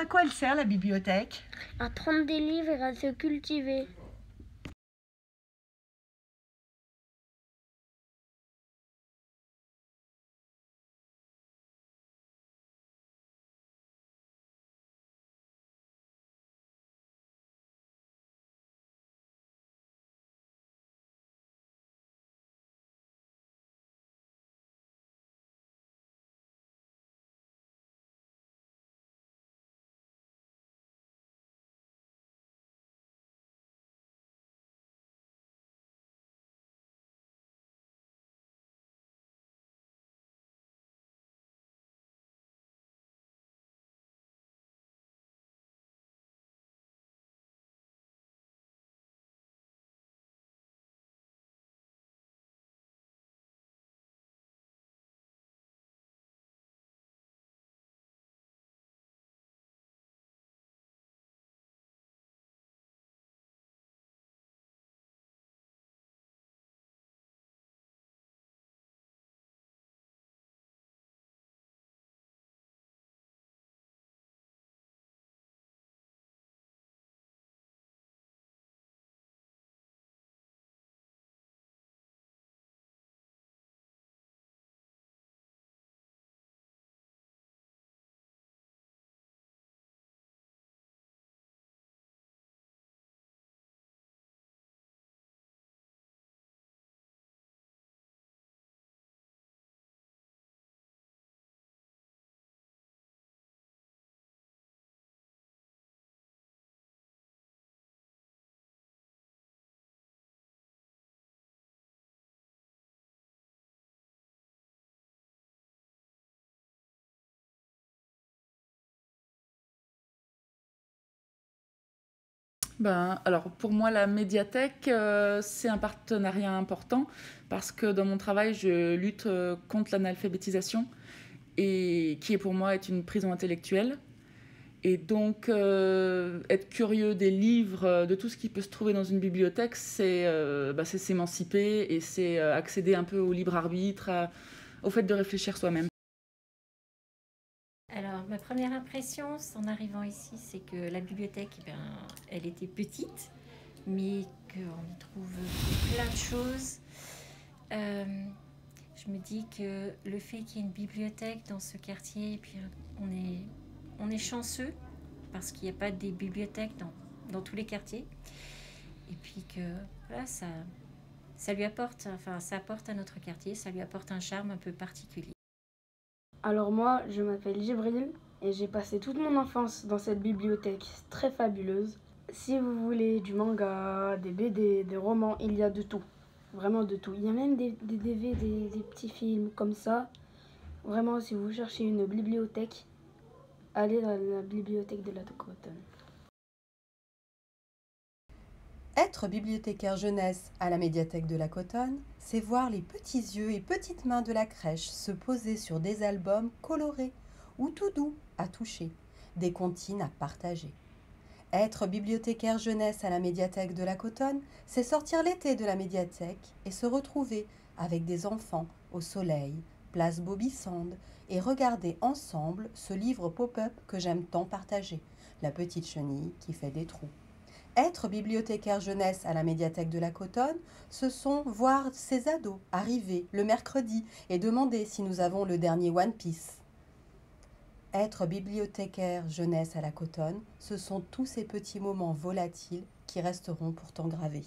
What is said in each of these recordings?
quoi elle sert la bibliothèque? À prendre des livres et à se cultiver. Alors pour moi, la médiathèque, c'est un partenariat important parce que dans mon travail, je lutte contre l'analphabétisation et qui est pour moi est une prison intellectuelle. Et donc, être curieux des livres, de tout ce qui peut se trouver dans une bibliothèque, c'est s'émanciper et c'est accéder un peu au libre arbitre, au fait de réfléchir soi-même. Alors, ma première impression en arrivant ici, c'est que la bibliothèque, elle était petite, mais qu'on y trouve plein de choses. Je me dis que le fait qu'il y ait une bibliothèque dans ce quartier, et puis on est chanceux parce qu'il n'y a pas des bibliothèques dans tous les quartiers. Et puis que voilà, ça lui apporte, ça apporte à notre quartier, ça lui apporte un charme un peu particulier. Alors moi, je m'appelle Gibril et j'ai passé toute mon enfance dans cette bibliothèque très fabuleuse. Si vous voulez du manga, des BD, des romans, il y a de tout. Vraiment de tout. Il y a même des DVD, des petits films comme ça. Vraiment, si vous cherchez une bibliothèque, allez dans la bibliothèque de la Cotonne. Être bibliothécaire jeunesse à la médiathèque de la Cotonne, c'est voir les petits yeux et petites mains de la crèche se poser sur des albums colorés ou tout doux à toucher, des comptines à partager. Être bibliothécaire jeunesse à la médiathèque de la Cotonne, c'est sortir l'été de la médiathèque et se retrouver avec des enfants au soleil, place Bobby-Sand, et regarder ensemble ce livre pop-up que j'aime tant partager, La petite chenille qui fait des trous. Être bibliothécaire jeunesse à la médiathèque de la Cotonne, ce sont voir ces ados arriver le mercredi et demander si nous avons le dernier One Piece. Être bibliothécaire jeunesse à la Cotonne, ce sont tous ces petits moments volatiles qui resteront pourtant gravés.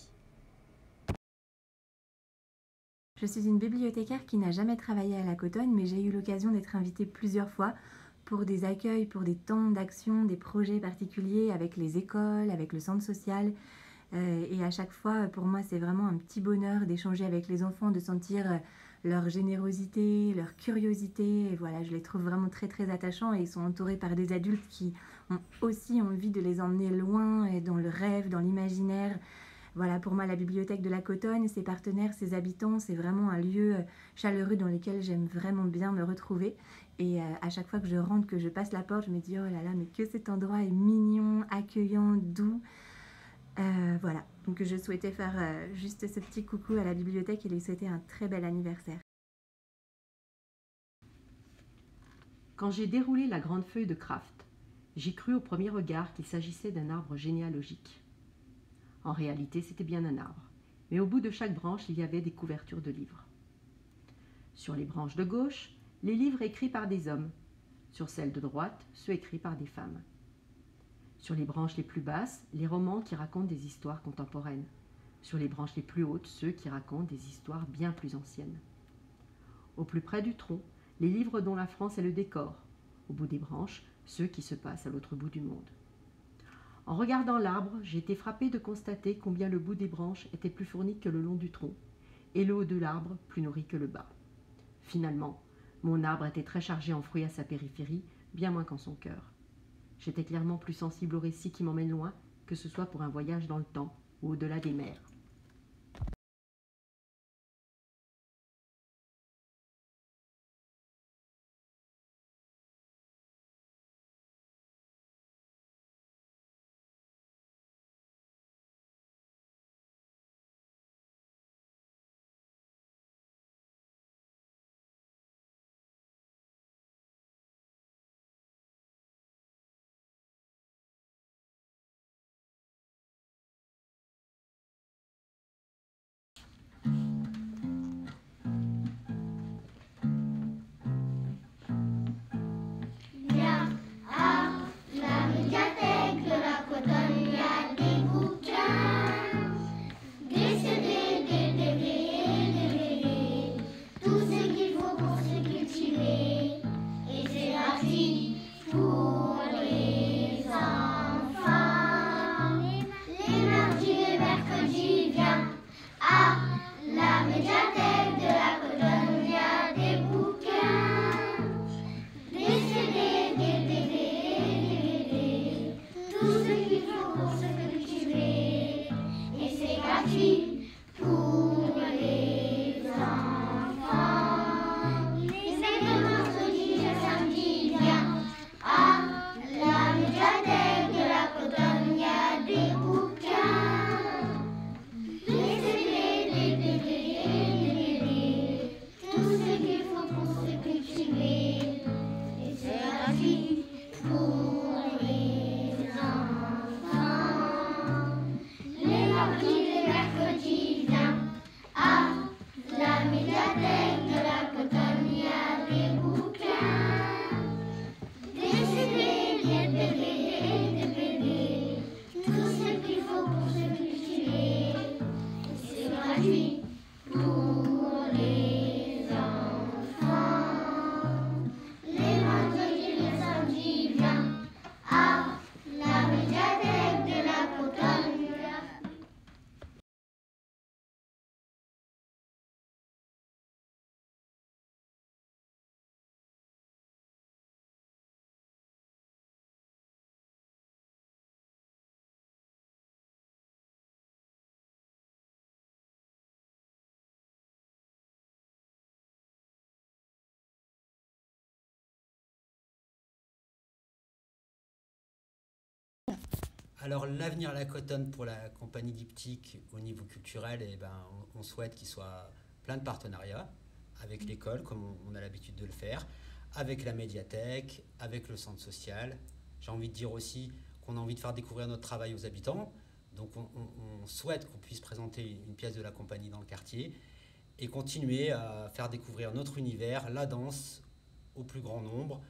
Je suis une bibliothécaire qui n'a jamais travaillé à la Cotonne, mais j'ai eu l'occasion d'être invitée plusieurs fois pour des accueils, pour des temps d'action, des projets particuliers avec les écoles, avec le centre social. Et à chaque fois, pour moi, c'est vraiment un petit bonheur d'échanger avec les enfants, de sentir leur générosité, leur curiosité. Et voilà, je les trouve vraiment très très attachants et ils sont entourés par des adultes qui ont aussi envie de les emmener loin et dans le rêve, dans l'imaginaire. Voilà, pour moi, la bibliothèque de la Cotonne, ses partenaires, ses habitants, c'est vraiment un lieu chaleureux dans lequel j'aime vraiment bien me retrouver. Et à chaque fois que je rentre, que je passe la porte, je me dis oh là là, mais que cet endroit est mignon, accueillant, doux. Voilà, donc je souhaitais faire juste ce petit coucou à la bibliothèque et lui souhaiter un très bel anniversaire. Quand j'ai déroulé la grande feuille de craft, J'y crus au premier regard qu'il s'agissait d'un arbre généalogique. En réalité, c'était bien un arbre, mais au bout de chaque branche, il y avait des couvertures de livres. Sur les branches de gauche, les livres écrits par des hommes. Sur celles de droite, ceux écrits par des femmes. Sur les branches les plus basses, les romans qui racontent des histoires contemporaines. Sur les branches les plus hautes, ceux qui racontent des histoires bien plus anciennes. Au plus près du tronc, les livres dont la France est le décor. Au bout des branches, ceux qui se passent à l'autre bout du monde. En regardant l'arbre, j'ai été frappée de constater combien le bout des branches était plus fourni que le long du tronc, et le haut de l'arbre plus nourri que le bas. Finalement, mon arbre était très chargé en fruits à sa périphérie, bien moins qu'en son cœur. J'étais clairement plus sensible aux récits qui m'emmènent loin, que ce soit pour un voyage dans le temps ou au-delà des mers. Alors l'avenir à la Cotonne pour la compagnie diptyque au niveau culturel, on souhaite qu'il soit plein de partenariats avec l'école, comme on a l'habitude de le faire, avec la médiathèque, avec le centre social. J'ai envie de dire aussi qu'on a envie de faire découvrir notre travail aux habitants. Donc on souhaite qu'on puisse présenter une pièce de la compagnie dans le quartier et continuer à faire découvrir notre univers, la danse, au plus grand nombre,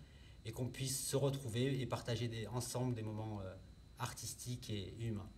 et qu'on puisse se retrouver et partager ensemble des moments artistiques et humains.